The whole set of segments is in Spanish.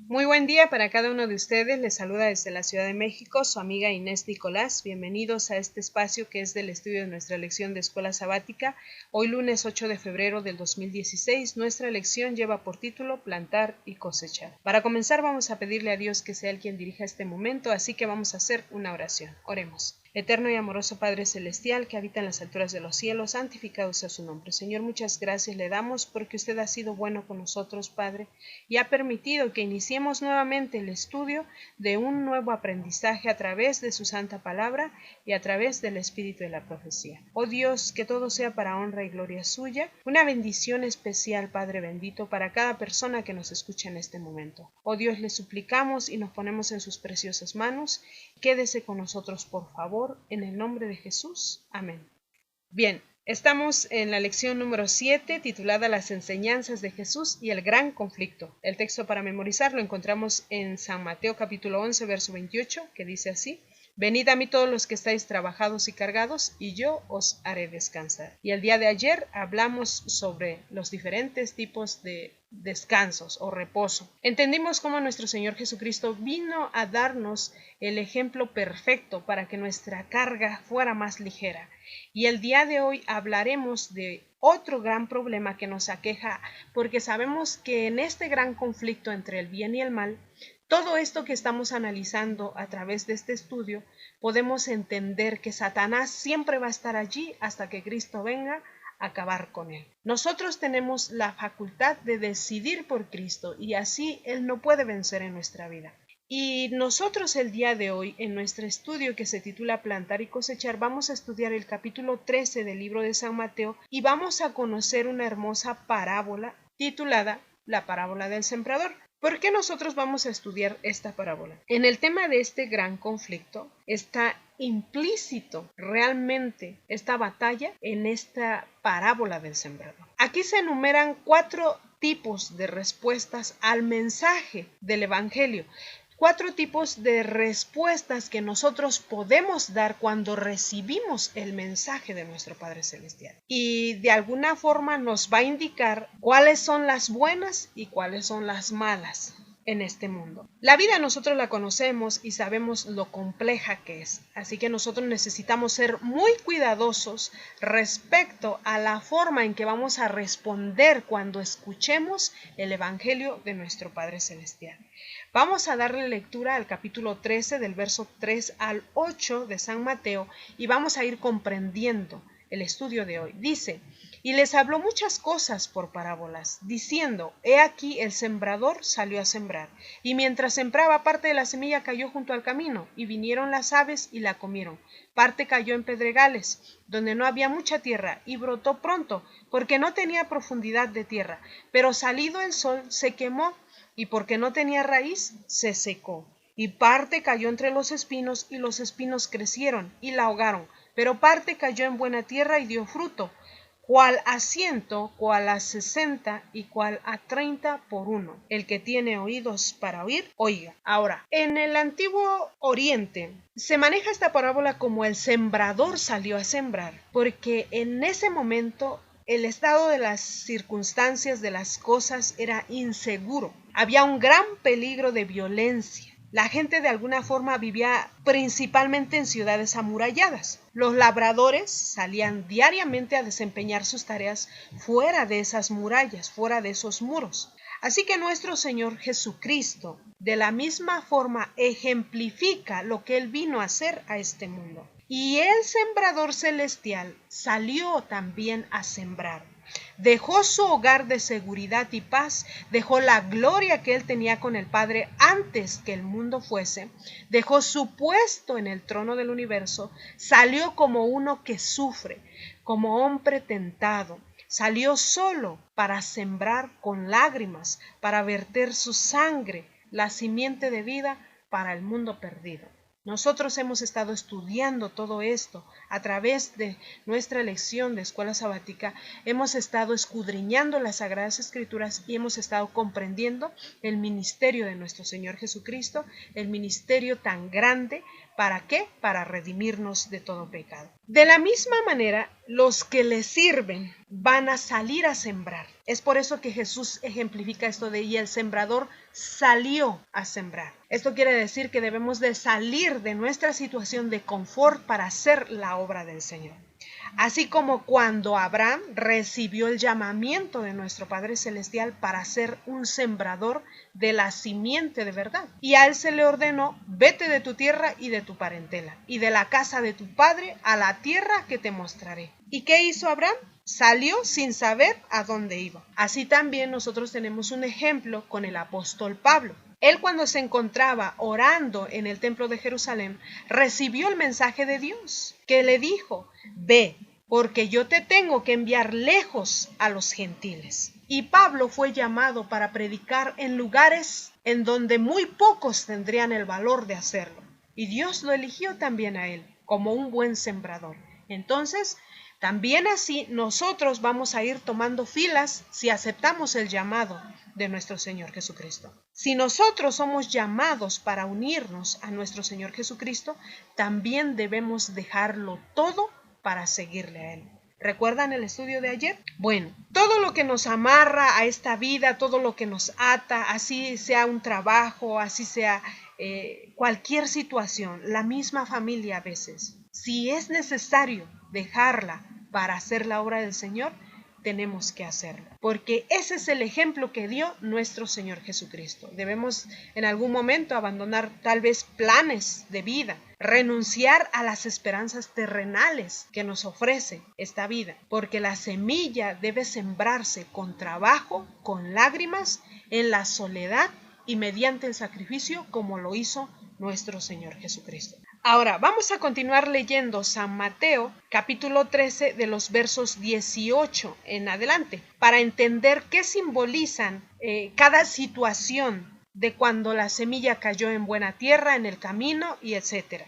Muy buen día para cada uno de ustedes. Les saluda desde la Ciudad de México su amiga Inés Nicolás. Bienvenidos a este espacio que es del estudio de nuestra lección de escuela sabática. Hoy lunes 8 de febrero del 2016, nuestra lección lleva por título Plantar y cosechar. Para comenzar vamos a pedirle a Dios que sea Él quien dirija este momento, así que vamos a hacer una oración. Oremos. Eterno y amoroso Padre Celestial, que habita en las alturas de los cielos, santificado sea su nombre. Señor, muchas gracias le damos porque usted ha sido bueno con nosotros, Padre, y ha permitido que iniciemos nuevamente el estudio de un nuevo aprendizaje a través de su santa palabra y a través del espíritu de la profecía. Oh Dios, que todo sea para honra y gloria suya. Una bendición especial, Padre bendito, para cada persona que nos escucha en este momento. Oh Dios, le suplicamos y nos ponemos en sus preciosas manos. Quédese con nosotros, por favor. En el nombre de Jesús. Amén. Bien, estamos en la lección número 7 titulada Las enseñanzas de Jesús y el gran conflicto. El texto para memorizar lo encontramos en San Mateo capítulo 11 verso 28, que dice así: Venid a mí todos los que estáis trabajados y cargados, y yo os haré descansar. Y el día de ayer hablamos sobre los diferentes tipos de descansos o reposo. Entendimos cómo nuestro Señor Jesucristo vino a darnos el ejemplo perfecto para que nuestra carga fuera más ligera. Y el día de hoy hablaremos de otro gran problema que nos aqueja, porque sabemos que en este gran conflicto entre el bien y el mal, todo esto que estamos analizando a través de este estudio, podemos entender que Satanás siempre va a estar allí hasta que Cristo venga a acabar con él. Nosotros tenemos la facultad de decidir por Cristo y así Él no puede vencer en nuestra vida. Y nosotros el día de hoy, en nuestro estudio que se titula Plantar y cosechar, vamos a estudiar el capítulo 13 del libro de San Mateo y vamos a conocer una hermosa parábola titulada La parábola del sembrador. ¿Por qué nosotros vamos a estudiar esta parábola? En el tema de este gran conflicto está implícito realmente esta batalla en esta parábola del sembrador. Aquí se enumeran 4 tipos de respuestas al mensaje del Evangelio. 4 tipos de respuestas que nosotros podemos dar cuando recibimos el mensaje de nuestro Padre Celestial. Y de alguna forma nos va a indicar cuáles son las buenas y cuáles son las malas en este mundo. La vida nosotros la conocemos y sabemos lo compleja que es, así que nosotros necesitamos ser muy cuidadosos respecto a la forma en que vamos a responder cuando escuchemos el Evangelio de nuestro Padre Celestial. Vamos a darle lectura al capítulo 13 del verso 3 al 8 de San Mateo y vamos a ir comprendiendo el estudio de hoy. Dice: Y les habló muchas cosas por parábolas, diciendo: He aquí el sembrador salió a sembrar, y mientras sembraba, parte de la semilla cayó junto al camino, y vinieron las aves y la comieron. Parte cayó en pedregales, donde no había mucha tierra, y brotó pronto, porque no tenía profundidad de tierra. Pero salido el sol, se quemó, y porque no tenía raíz, se secó. Y parte cayó entre los espinos, y los espinos crecieron, y la ahogaron. Pero parte cayó en buena tierra, y dio fruto, cuál a 100, cuál a 60 y cuál a 30 por uno. El que tiene oídos para oír, oiga. Ahora, en el antiguo Oriente se maneja esta parábola como el sembrador salió a sembrar, porque en ese momento el estado de las circunstancias de las cosas era inseguro. Había un gran peligro de violencia. La gente de alguna forma vivía principalmente en ciudades amuralladas. Los labradores salían diariamente a desempeñar sus tareas fuera de esas murallas, fuera de esos muros. Así que nuestro Señor Jesucristo, de la misma forma, ejemplifica lo que Él vino a hacer a este mundo. Y el sembrador celestial salió también a sembrar. Dejó su hogar de seguridad y paz, dejó la gloria que él tenía con el Padre antes que el mundo fuese, dejó su puesto en el trono del universo, salió como uno que sufre, como hombre tentado, salió solo para sembrar con lágrimas, para verter su sangre, la simiente de vida para el mundo perdido. Nosotros hemos estado estudiando todo esto a través de nuestra lección de escuela sabática. Hemos estado escudriñando las Sagradas Escrituras y hemos estado comprendiendo el ministerio de nuestro Señor Jesucristo, el ministerio tan grande. ¿Para qué? Para redimirnos de todo pecado. De la misma manera, los que le sirven van a salir a sembrar. Es por eso que Jesús ejemplifica esto de: y el sembrador salió a sembrar. Esto quiere decir que debemos de salir de nuestra situación de confort para hacer la obra del Señor. Así como cuando Abraham recibió el llamamiento de nuestro Padre Celestial para ser un sembrador de la simiente de verdad. Y a él se le ordenó: vete de tu tierra y de tu parentela, y de la casa de tu padre a la tierra que te mostraré. ¿Y qué hizo Abraham? Salió sin saber a dónde iba. Así también nosotros tenemos un ejemplo con el apóstol Pablo. Él, cuando se encontraba orando en el templo de Jerusalén, recibió el mensaje de Dios, que le dijo: ve, porque yo te tengo que enviar lejos a los gentiles. Y Pablo fue llamado para predicar en lugares en donde muy pocos tendrían el valor de hacerlo. Y Dios lo eligió también a él como un buen sembrador. Entonces, también así nosotros vamos a ir tomando filas si aceptamos el llamado de nuestro Señor Jesucristo. Si nosotros somos llamados para unirnos a nuestro Señor Jesucristo, también debemos dejarlo todo para seguirle a Él. ¿Recuerdan el estudio de ayer? Bueno, todo lo que nos amarra a esta vida, todo lo que nos ata, así sea un trabajo, así sea cualquier situación, la misma familia a veces, si es necesario dejarla para hacer la obra del Señor, tenemos que hacerlo, porque ese es el ejemplo que dio nuestro Señor Jesucristo. Debemos en algún momento abandonar tal vez planes de vida, renunciar a las esperanzas terrenales que nos ofrece esta vida, porque la semilla debe sembrarse con trabajo, con lágrimas, en la soledad y mediante el sacrificio, como lo hizo nuestro Señor Jesucristo. Ahora vamos a continuar leyendo San Mateo capítulo 13 de los versos 18 en adelante para entender qué simbolizan cada situación de cuando la semilla cayó en buena tierra, en el camino y etcétera.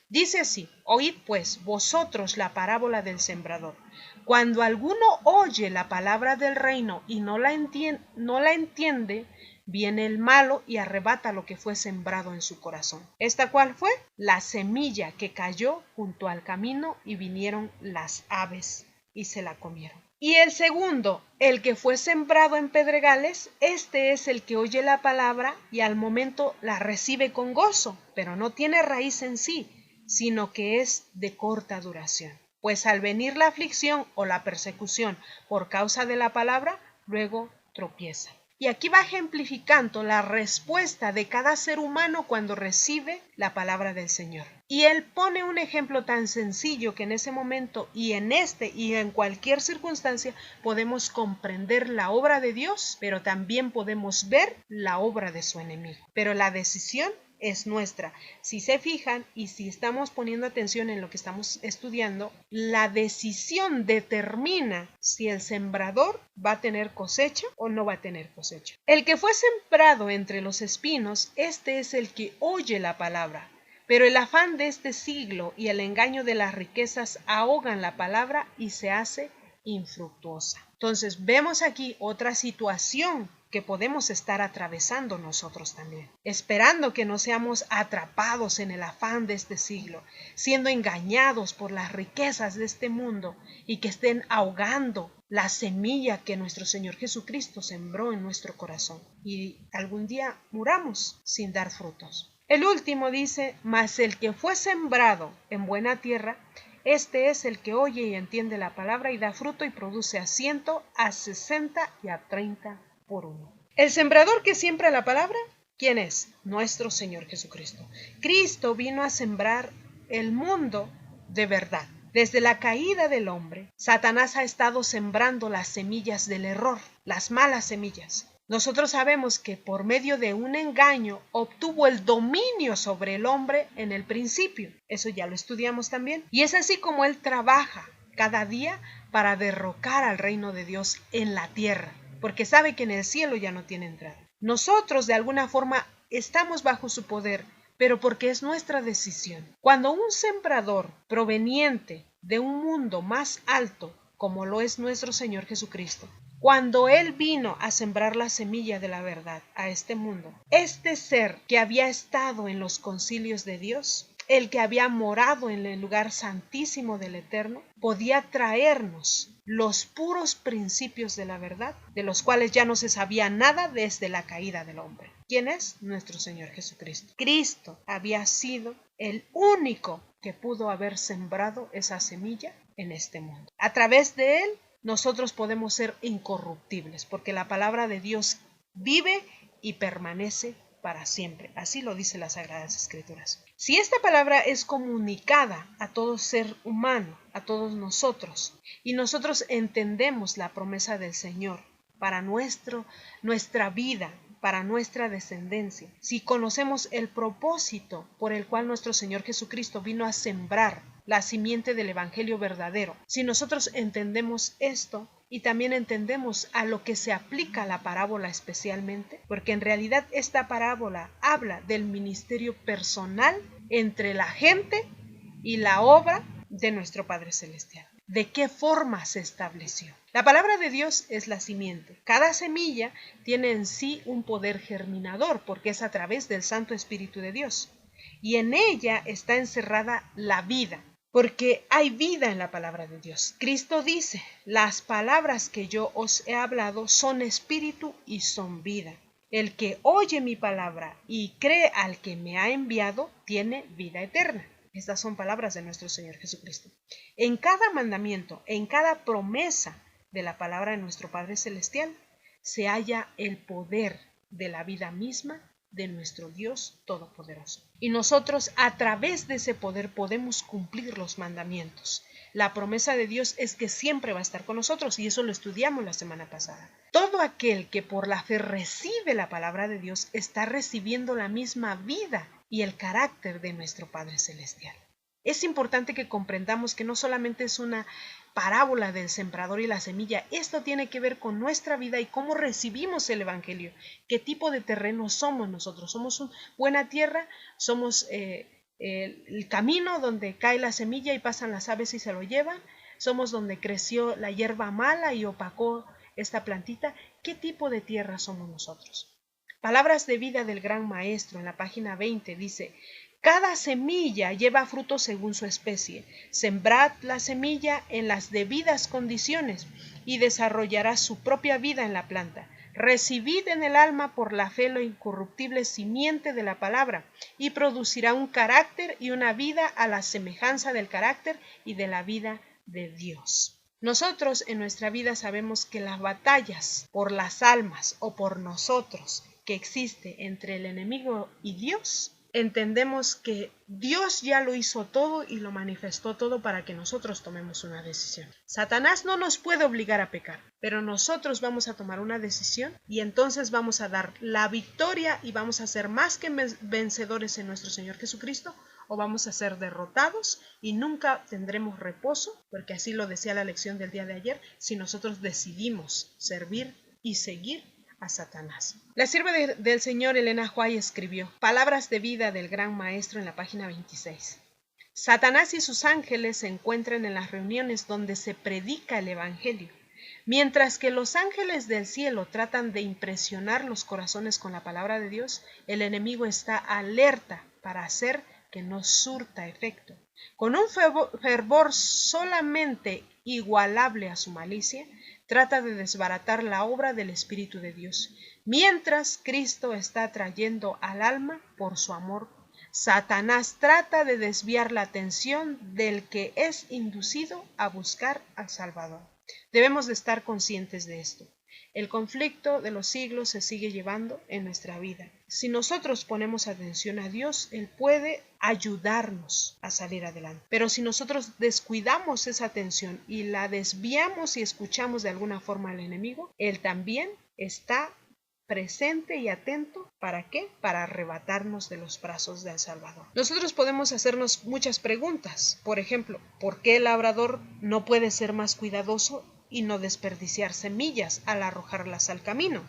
Dice así: oíd pues vosotros la parábola del sembrador. Cuando alguno oye la palabra del reino y no la entiende, viene el malo y arrebata lo que fue sembrado en su corazón. ¿Esta cuál fue? La semilla que cayó junto al camino y vinieron las aves y se la comieron. Y el segundo, el que fue sembrado en pedregales, este es el que oye la palabra y al momento la recibe con gozo, pero no tiene raíz en sí, sino que es de corta duración. Pues al venir la aflicción o la persecución por causa de la palabra, luego tropieza. Y aquí va ejemplificando la respuesta de cada ser humano cuando recibe la palabra del Señor. Y él pone un ejemplo tan sencillo que en ese momento y en cualquier circunstancia podemos comprender la obra de Dios, pero también podemos ver la obra de su enemigo. Pero la decisión es nuestra. Si se fijan y si estamos poniendo atención en lo que estamos estudiando, la decisión determina si el sembrador va a tener cosecha o no va a tener cosecha. El que fue sembrado entre los espinos, este es el que oye la palabra, pero el afán de este siglo y el engaño de las riquezas ahogan la palabra y se hace infructuosa. Entonces vemos aquí otra situación que podemos estar atravesando nosotros también, esperando que no seamos atrapados en el afán de este siglo, siendo engañados por las riquezas de este mundo y que estén ahogando la semilla que nuestro Señor Jesucristo sembró en nuestro corazón y algún día muramos sin dar frutos. El último dice: mas el que fue sembrado en buena tierra, este es el que oye y entiende la palabra y da fruto y produce a 100, a 60 y a 30 por uno. El sembrador que siembra la palabra, ¿quién es? Nuestro Señor Jesucristo. Cristo vino a sembrar el mundo de verdad. Desde la caída del hombre, Satanás ha estado sembrando las semillas del error, las malas semillas. Nosotros sabemos que por medio de un engaño obtuvo el dominio sobre el hombre en el principio. Eso ya lo estudiamos también. Y es así como él trabaja cada día para derrocar al reino de Dios en la tierra, porque sabe que en el cielo ya no tiene entrada. Nosotros de alguna forma estamos bajo su poder, pero porque es nuestra decisión. Cuando un sembrador proveniente de un mundo más alto, como lo es nuestro Señor Jesucristo, cuando Él vino a sembrar la semilla de la verdad a este mundo, este ser que había estado en los concilios de Dios, el que había morado en el lugar santísimo del Eterno, podía traernos los puros principios de la verdad, de los cuales ya no se sabía nada desde la caída del hombre. ¿Quién es? Nuestro Señor Jesucristo. Cristo había sido el único que pudo haber sembrado esa semilla en este mundo. A través de él, nosotros podemos ser incorruptibles, porque la palabra de Dios vive y permanece para siempre. Así lo dice las Sagradas Escrituras. Si esta palabra es comunicada a todo ser humano, a todos nosotros, y nosotros entendemos la promesa del Señor para nuestra vida, para nuestra descendencia, si conocemos el propósito por el cual nuestro Señor Jesucristo vino a sembrar la simiente del Evangelio verdadero, si nosotros entendemos esto, y también entendemos a lo que se aplica la parábola especialmente, porque en realidad esta parábola habla del ministerio personal entre la gente y la obra de nuestro Padre Celestial. ¿De qué forma se estableció? La palabra de Dios es la simiente. Cada semilla tiene en sí un poder germinador, porque es a través del Santo Espíritu de Dios. Y en ella está encerrada la vida, porque hay vida en la palabra de Dios. Cristo dice, las palabras que yo os he hablado son espíritu y son vida. El que oye mi palabra y cree al que me ha enviado, tiene vida eterna. Estas son palabras de nuestro Señor Jesucristo. En cada mandamiento, en cada promesa de la palabra de nuestro Padre Celestial, se halla el poder de la vida misma de nuestro Dios Todopoderoso. Y nosotros a través de ese poder podemos cumplir los mandamientos. La promesa de Dios es que siempre va a estar con nosotros, y eso lo estudiamos la semana pasada. Todo aquel que por la fe recibe la palabra de Dios está recibiendo la misma vida y el carácter de nuestro Padre Celestial. Es importante que comprendamos que no solamente es una parábola del sembrador y la semilla, esto tiene que ver con nuestra vida y cómo recibimos el Evangelio, qué tipo de terreno somos nosotros. ¿Somos buena tierra? ¿Somos el camino donde cae la semilla y pasan las aves y se lo llevan? ¿Somos donde creció la hierba mala y opacó esta plantita? ¿Qué tipo de tierra somos nosotros? Palabras de vida del Gran Maestro en la página 20 dice: cada semilla lleva fruto según su especie. Sembrad la semilla en las debidas condiciones y desarrollará su propia vida en la planta. Recibid en el alma por la fe la incorruptible simiente de la palabra y producirá un carácter y una vida a la semejanza del carácter y de la vida de Dios. Nosotros en nuestra vida sabemos que las batallas por las almas o por nosotros que existe entre el enemigo y Dios, entendemos que Dios ya lo hizo todo y lo manifestó todo para que nosotros tomemos una decisión. Satanás no nos puede obligar a pecar, pero nosotros vamos a tomar una decisión y entonces vamos a dar la victoria y vamos a ser más que vencedores en nuestro Señor Jesucristo, o vamos a ser derrotados y nunca tendremos reposo, porque así lo decía la lección del día de ayer, si nosotros decidimos servir y seguir a Satanás. La sierva del Señor Elena White escribió palabras de vida del Gran Maestro en la página 26. Satanás y sus ángeles se encuentran en las reuniones donde se predica el Evangelio. Mientras que los ángeles del cielo tratan de impresionar los corazones con la palabra de Dios, el enemigo está alerta para hacer que no surta efecto. Con un fervor solamente igualable a su malicia, trata de desbaratar la obra del Espíritu de Dios, mientras Cristo está trayendo al alma por su amor. Satanás trata de desviar la atención del que es inducido a buscar al Salvador. Debemos de estar conscientes de esto. El conflicto de los siglos se sigue llevando en nuestra vida. Si nosotros ponemos atención a Dios, Él puede ayudarnos a salir adelante. Pero si nosotros descuidamos esa atención y la desviamos y escuchamos de alguna forma al enemigo, Él también está presente y atento. ¿Para qué? Para arrebatarnos de los brazos del Salvador. Nosotros podemos hacernos muchas preguntas. Por ejemplo, ¿por qué el labrador no puede ser más cuidadoso y no desperdiciar semillas al arrojarlas al camino?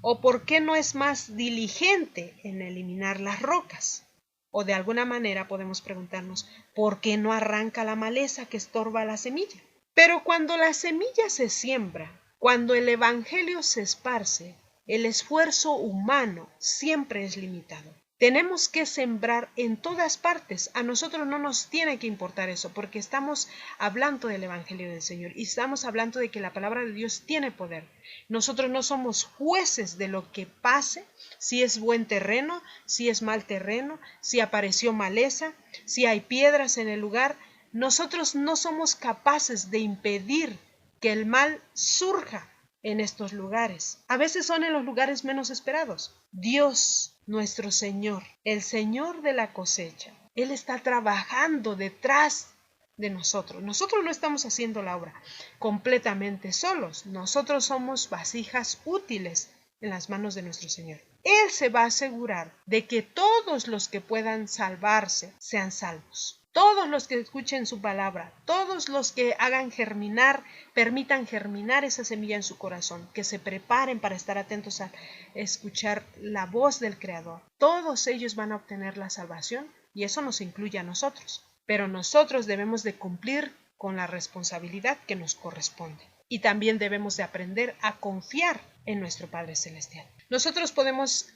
¿O por qué no es más diligente en eliminar las rocas? O de alguna manera podemos preguntarnos, ¿por qué no arranca la maleza que estorba la semilla? Pero cuando la semilla se siembra, cuando el Evangelio se esparce, el esfuerzo humano siempre es limitado. Tenemos que sembrar en todas partes. A nosotros no nos tiene que importar eso, porque estamos hablando del Evangelio del Señor y estamos hablando de que la palabra de Dios tiene poder. Nosotros no somos jueces de lo que pase, si es buen terreno, si es mal terreno, si apareció maleza, si hay piedras en el lugar. Nosotros no somos capaces de impedir que el mal surja en estos lugares. A veces son en los lugares menos esperados. Dios, nuestro Señor, el Señor de la cosecha, Él está trabajando detrás de nosotros. Nosotros no estamos haciendo la obra completamente solos. Nosotros somos vasijas útiles en las manos de nuestro Señor. Él se va a asegurar de que todos los que puedan salvarse sean salvos. Todos los que escuchen su palabra, todos los que hagan germinar, permitan germinar esa semilla en su corazón, que se preparen para estar atentos a escuchar la voz del Creador. Todos ellos van a obtener la salvación y eso nos incluye a nosotros. Pero nosotros debemos de cumplir con la responsabilidad que nos corresponde. Y también debemos de aprender a confiar en nuestro Padre Celestial. Nosotros podemos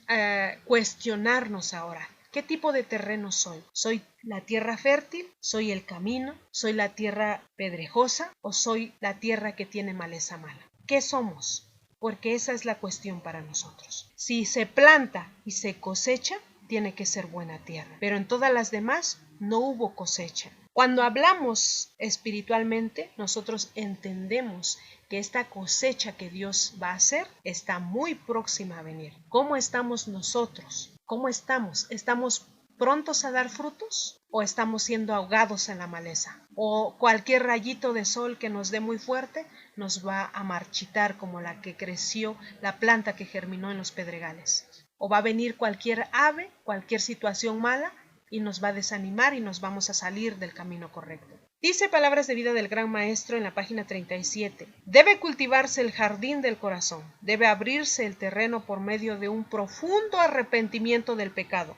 cuestionarnos ahora. ¿Qué tipo de terreno soy? ¿Soy la tierra fértil? ¿Soy el camino? ¿Soy la tierra pedregosa? ¿O soy la tierra que tiene maleza mala? ¿Qué somos? Porque esa es la cuestión para nosotros. Si se planta y se cosecha, tiene que ser buena tierra. Pero en todas las demás no hubo cosecha. Cuando hablamos espiritualmente, nosotros entendemos que esta cosecha que Dios va a hacer está muy próxima a venir. ¿Cómo estamos nosotros? ¿Cómo estamos? ¿Estamos prontos a dar frutos? ¿O estamos siendo ahogados en la maleza? ¿O cualquier rayito de sol que nos dé muy fuerte nos va a marchitar como la que creció, la planta que germinó en los pedregales? ¿O va a venir cualquier ave, cualquier situación mala y nos va a desanimar y nos vamos a salir del camino correcto? Dice Palabras de Vida del Gran Maestro en la página 37. Debe cultivarse el jardín del corazón, debe abrirse el terreno por medio de un profundo arrepentimiento del pecado.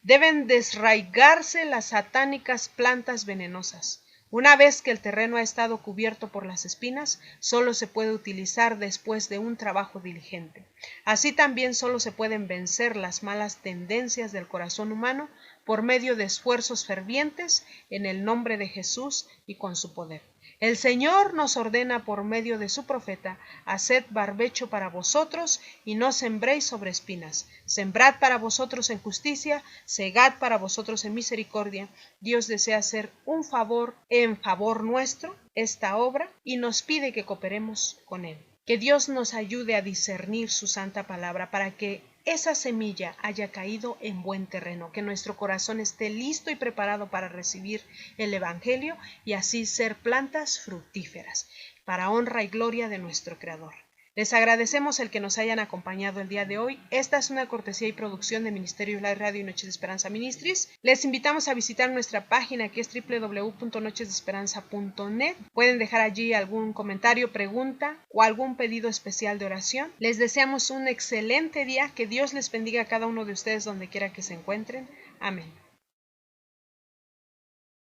Deben desraigarse las satánicas plantas venenosas. Una vez que el terreno ha estado cubierto por las espinas, solo se puede utilizar después de un trabajo diligente. Así también solo se pueden vencer las malas tendencias del corazón humano por medio de esfuerzos fervientes en el nombre de Jesús y con su poder. El Señor nos ordena por medio de su profeta: haced barbecho para vosotros y no sembréis sobre espinas. Sembrad para vosotros en justicia, segad para vosotros en misericordia. Dios desea hacer un favor en favor nuestro, esta obra, y nos pide que cooperemos con Él. Que Dios nos ayude a discernir su santa palabra para que esa semilla haya caído en buen terreno, que nuestro corazón esté listo y preparado para recibir el Evangelio y así ser plantas fructíferas, para honra y gloria de nuestro Creador. Les agradecemos el que nos hayan acompañado el día de hoy. Esta es una cortesía y producción de Ministerio Live Radio y Noches de Esperanza Ministries. Les invitamos a visitar nuestra página que es www.nochesdeesperanza.net. Pueden dejar allí algún comentario, pregunta o algún pedido especial de oración. Les deseamos un excelente día. Que Dios les bendiga a cada uno de ustedes donde quiera que se encuentren. Amén.